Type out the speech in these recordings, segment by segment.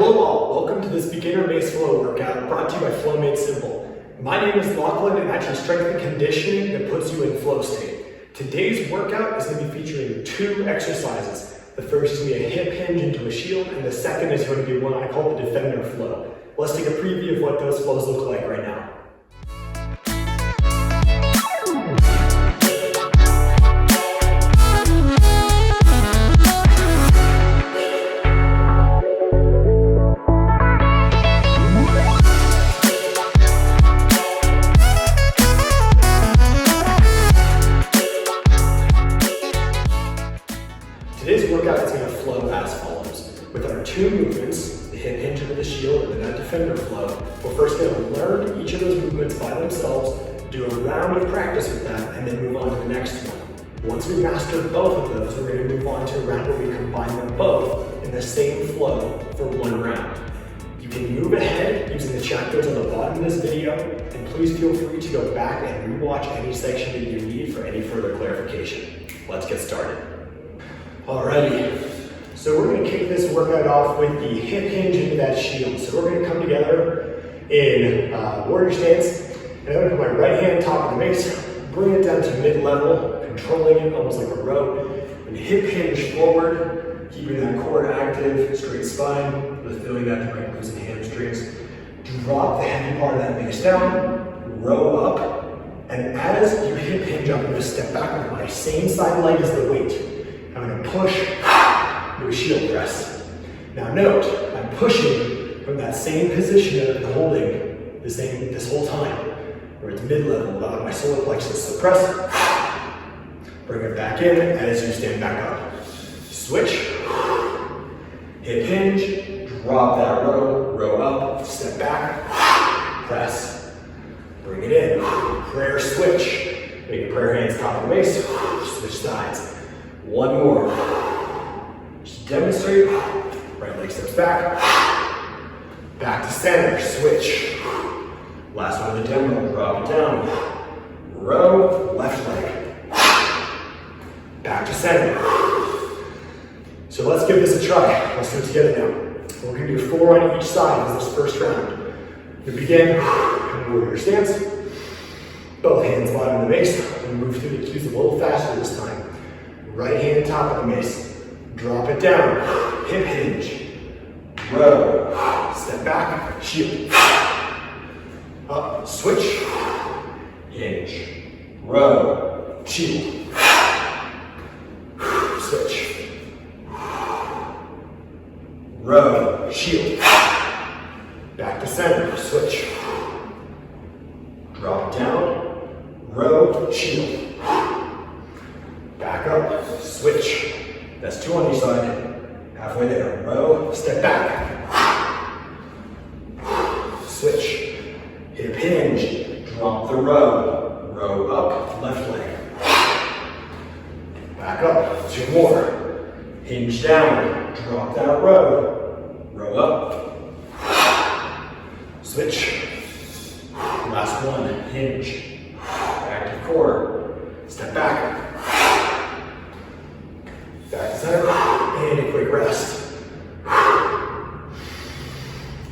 Hello all, welcome to this beginner mace flow workout brought to you by Flow Made Simple. My name is Lochlainn and I teach strength and conditioning that puts you in flow state. Today's workout is going to be featuring two exercises. The first is going to be a hip hinge into a shield, and the second is going to be one I call the defender flow. Let's take a preview of what those flows look like right now. Today's workout is going to flow as follows. With our two movements, the hip hinge into the shield and the defender flow, we're first going to learn each of those movements by themselves, do a round of practice with that, and then move on to the next one. Once we master both of those, we're going to move on to a round where we combine them both in the same flow for one round. You can move ahead using the chapters on the bottom of this video, and please feel free to go back and rewatch any section that you need for any further clarification. Let's get started. Alrighty, so we're going to kick this workout off with the hip hinge into that shield. So we're going to come together in warrior stance, and I'm going to put my right hand on top of the mace, bring it down to mid-level, controlling it almost like a row, and hip hinge forward, keeping that core active, straight spine, with feeling that through my glutes and hamstrings. Drop the heavy part of that mace down, row up, and as you hip hinge up, I'm going to step back with my same side leg as the weight. I'm going to push to a shield press. Now note, I'm pushing from that same position that I've been holding this whole time, where it's mid-level, allowing my solar plexus to press. Bring it back in as you stand back up. Switch, hip hinge, drop that row up, step back, press, bring it in, prayer switch, make your prayer hands top of the mace, switch sides. One more. Just demonstrate. Right leg steps back. Back to center. Switch. Last one of the demo. Drop it down. Row. Left leg. Back to center. So let's give this a try. Let's do it together now. We're going to do 4 on each side of this first round. We begin in warrior stance. Both hands bottom of the mace. And move through the cues a little faster this time. Right hand top of the mace, drop it down, hip hinge, row, step back, shield, up, switch, hinge, row, shield, switch, row, shield, back to center, switch, drop it down, row, shield. Back up, switch. That's 2 on each side. Halfway there. Row, step back. Switch. Hip hinge. Drop the row. Row up, left leg. Back up. 2 more. Hinge down. Drop that row. Row up. Switch. Last one. Hinge. Active core. Step back. Back to center, and a quick rest.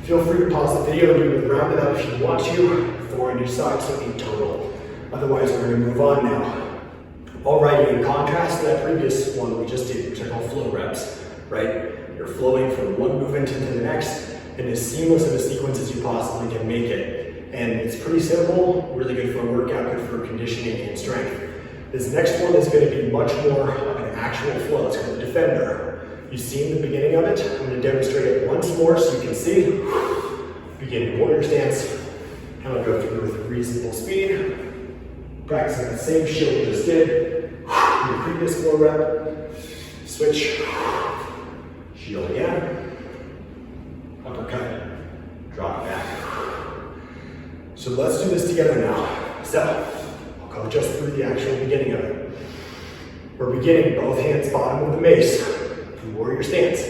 Feel free to pause the video and you can round it out if you want to. 4 on each side, so 8 total. Otherwise, we're going to move on now. Alrighty, in contrast to that previous one we just did, which I call flow reps, right? You're flowing from one movement into the next in as seamless of a sequence as you possibly can make it. And it's pretty simple, really good for a workout, good for conditioning and strength. This next one is going to be much more of an actual flow. It's called the defender. You've seen the beginning of it. I'm going to demonstrate it once more so you can see. Begin in warrior stance. I'm going to go through with reasonable speed. Practicing that same shield we just did. In the previous flow rep. Switch. Shield again. Uppercut. Drop back. So let's do this together now. So, I'll just through the actual beginning of it. We're beginning both hands bottom of the mace from warrior stance.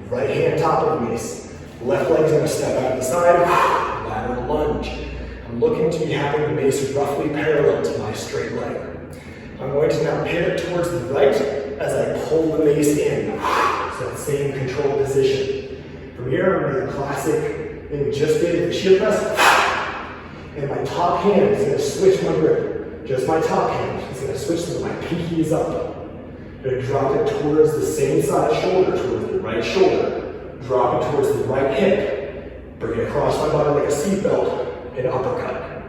Right hand top of the mace. Left leg's going to step out of the side. Lateral lunge. I'm looking to be having the mace roughly parallel to my straight leg. I'm going to now pivot towards the right as I pull the mace in. So that same control position. From here, I'm gonna do the classic thing we just did with the shield press. And my top hand is gonna switch my grip. Just my top hand is gonna switch so that my pinky is up. I'm gonna drop it towards the same side shoulder, towards the right shoulder. Drop it towards the right hip. Bring it across my body like a seatbelt and uppercut.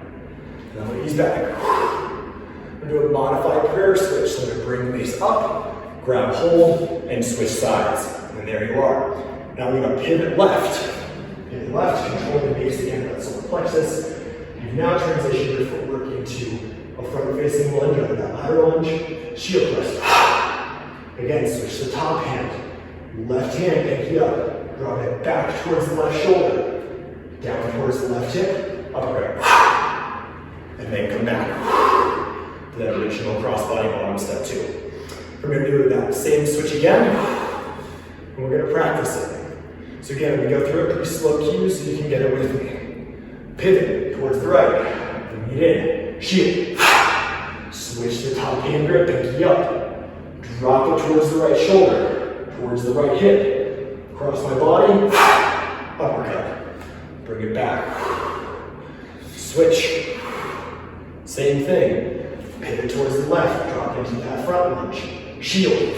And I'm gonna ease back. I'm gonna do a modified prayer switch. So I'm gonna bring the mace up, grab hold, and switch sides. And there you are. Now I'm gonna pivot left. Pivot left, control the mace again, that solar plexus. You've now transitioned your footwork into a front-facing lunge under that lateral lunge, shield press. Again, switch the top hand. Left hand, pinky up. Drop it back towards the left shoulder. Down towards the left hip, uppercut. And then come back to that original crossbody bottom step two. We're going to do that same switch again, and we're going to practice it. So again, I'm going to go through it pretty slow cues so you can get it with me. Pivot towards the right, bring it in, shield. Switch the top hand grip, pinky up. Drop it towards the right shoulder, towards the right hip. Across my body, uppercut. Bring it back. Switch. Same thing. Pivot towards the left, drop into that front lunge. Shield.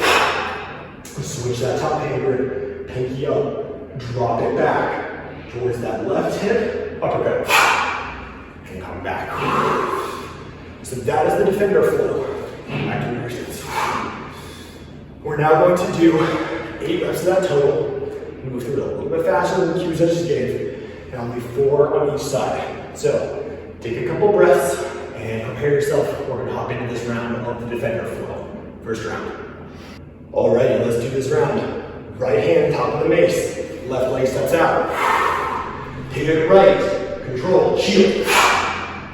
Switch that top hand grip, pinky up. Drop it back towards that left hip, uppercut. And come back. So that is the defender flow. Back to your seats. We're now going to do 8 reps of that total. Move through it a little bit faster than the cues I just gave. And I'll leave 4 on each side. So take a couple breaths and prepare yourself. We're going to hop into this round of the defender flow. First round. Alrighty, let's do this round. Right hand, top of the mace. Left leg steps out. Pivot right. Control. Shield.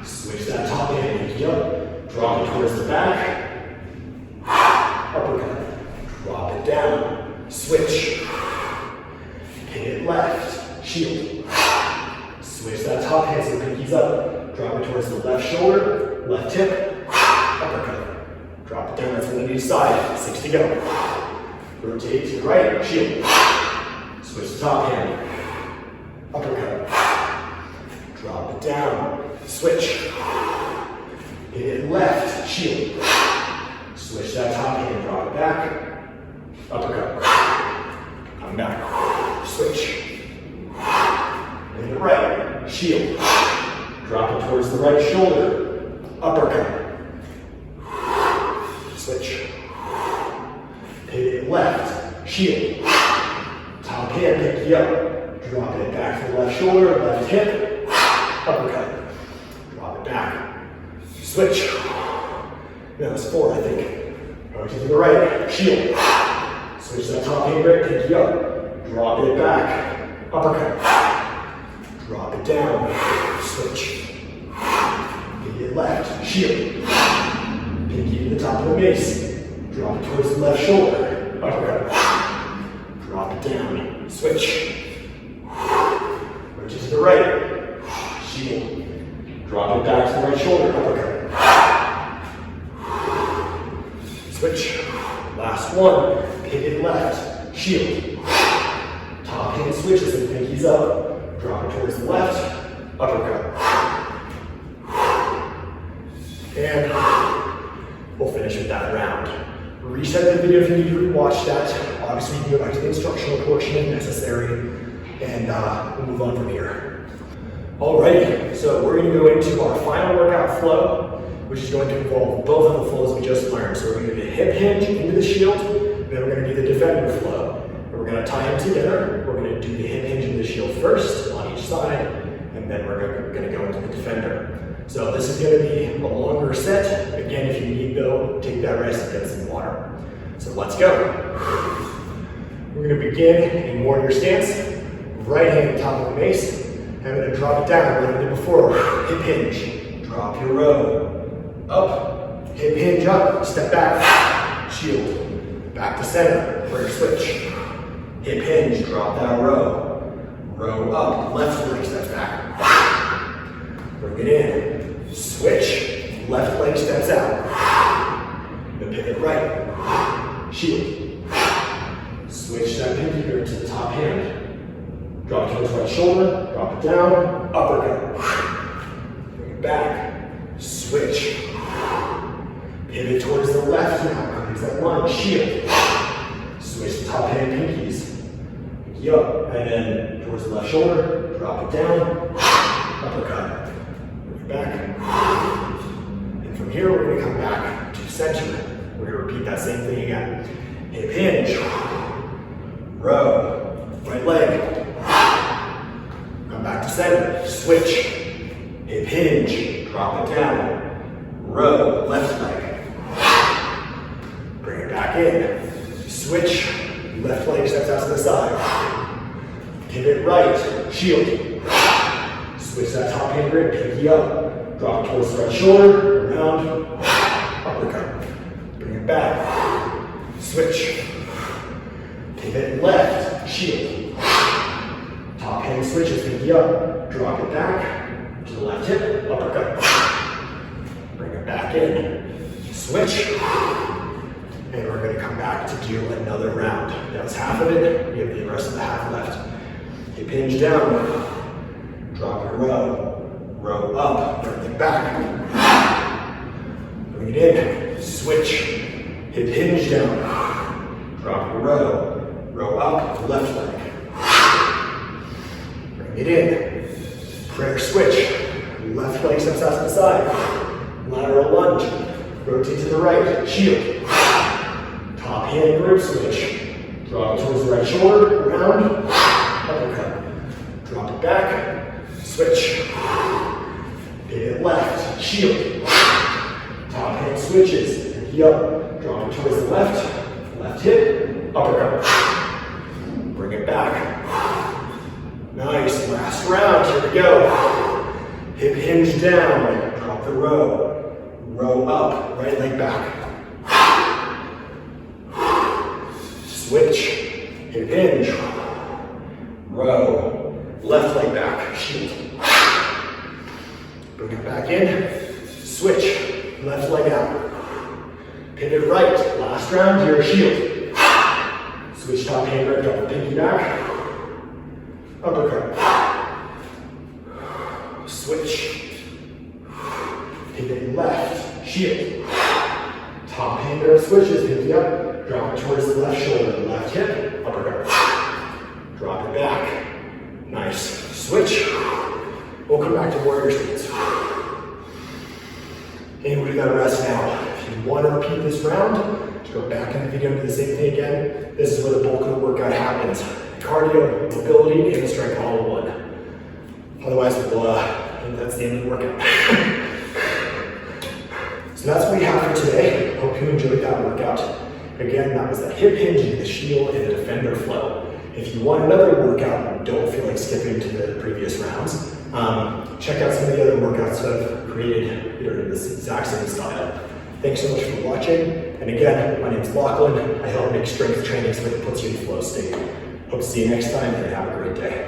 Switch that top hand. Pinky up. Drop it towards the back. Uppercut. Drop it down. Switch. Pivot left. Shield. Switch that top hand so the pinky's up. Drop it towards the left shoulder. Left hip. Uppercut. Drop it down. That's one on each side. 6 to go. Rotate to the right. Shield. Switch the top hand. Uppercut. Drop it down. Switch. Pivot left. Shield. Switch that top hand. Drop it back. Uppercut. Come back. Switch. Pivot right. Shield. Drop it towards the right shoulder. Uppercut. Switch. Pivot left. Shield. Top hand, pinky up. Drop it back to the left shoulder, left hip. Uppercut. Drop it back. Switch. Now it's 4, I think. Rotate to the right. Shield. Switch that top hand grip, pinky up. Drop it back. Uppercut. Drop it down. Switch. Pivot left. Shield. Pinky to the top of the mace. Drop it towards the left shoulder. Uppercut. Drop it down. Switch. Rotate to the right. Shield. Drop it back to the right shoulder. Uppercut. Switch. Last one. Pivot left. Shield. Top hand switches and pinkies up. Drop it towards the left. Uppercut. And we'll finish with that round. Reset the video if you need to rewatch that. Obviously, you can go back to the instructional portion if necessary, and we'll move on from here. Alrighty, so we're going to go into our final workout flow, which is going to involve both of the flows we just learned. So we're going to do the hip hinge into the shield, then we're going to do the defender flow. And we're going to tie them together. We're going to do the hip hinge into the shield first on each side, and then we're going to go into the defender. So this is going to be a longer set. Again, if you need though, take that rest and get some water. So let's go. We're going to begin in warrior stance. Right hand top of the mace. I'm going to drop it down like we did before. Hip hinge. Drop your row. Up. Hip hinge up. Step back. Shield. Back to center. Prayer switch. Hip hinge. Drop that row. Row up. Left leg steps back. Bring it in. Switch. Left leg steps out. Then pivot right. Shield. Switch that pinky grip to the top hand. Drop towards right shoulder, drop it down, uppercut. Bring it back, switch. Pivot towards the left now, use that lunge, shield. Switch the top hand pinkies. Pinky up, and then towards the left shoulder, drop it down, uppercut. Bring it back. And from here, we're gonna come back to center. We're gonna repeat that same thing again. Hip hinge, row, right leg. Come back to center, switch. Hip hinge, drop it down, row, left leg. Bring it back in, switch, left leg steps out to the side. Pivot right, shield. Switch that top hand grip, pinky up. Drop towards the right shoulder, around, uppercut. Bring it back, switch. Pivot left, shield. Top hand switches, pinky up. Drop it back to the left hip, uppercut. Bring it back in, switch. And we're going to come back to do another round. That was half of it. We have the rest of the half left. Hip hinge down. Drop your row. Row up. Bring it back. Bring it in. Switch. Hip hinge down. Drop your row. Row up. Left leg. Bring it in. Prayer switch. Left leg steps out to the side. Lateral lunge. Rotate to the right. Shield. Top hand grip switch. Drop it towards the right shoulder, round, uppercut. Drop it back, switch. Pivot left, shield. Top hand switches, pinky up. Drop it towards the left hip, uppercut. Bring it back. Nice, last round, here we go. Hip hinge down, drop the row. Row up, right leg back. Switch, hip hinge, row, left leg back, shield. Bring it back in, switch, left leg out. Pivot right, last round, here, shield. Switch top hand grip, drop the pinky back. Uppercut. Switch. Pivot left, shield. Top hand grip switches, pinky up. Drop it towards the left shoulder, left hip, uppercut. Drop it back. Nice. Switch. We'll come back to warrior stance. And we'll do that rest now. If you want to repeat this round, just go back in the video and do the same thing again. This is where the bulk of the workout happens. Cardio, mobility, and strength all in one. Otherwise, that's the end of the workout. So that's what we have for today. Hope you enjoyed that workout. Again, that was the hip hinge, the shield, and the defender flow. If you want another workout and don't feel like skipping to the previous rounds, check out some of the other workouts that I've created that are in this exact same style. Thanks so much for watching. And again, my name is Lochlainn. I help make strength training so that it puts you in flow state. Hope to see you next time and have a great day.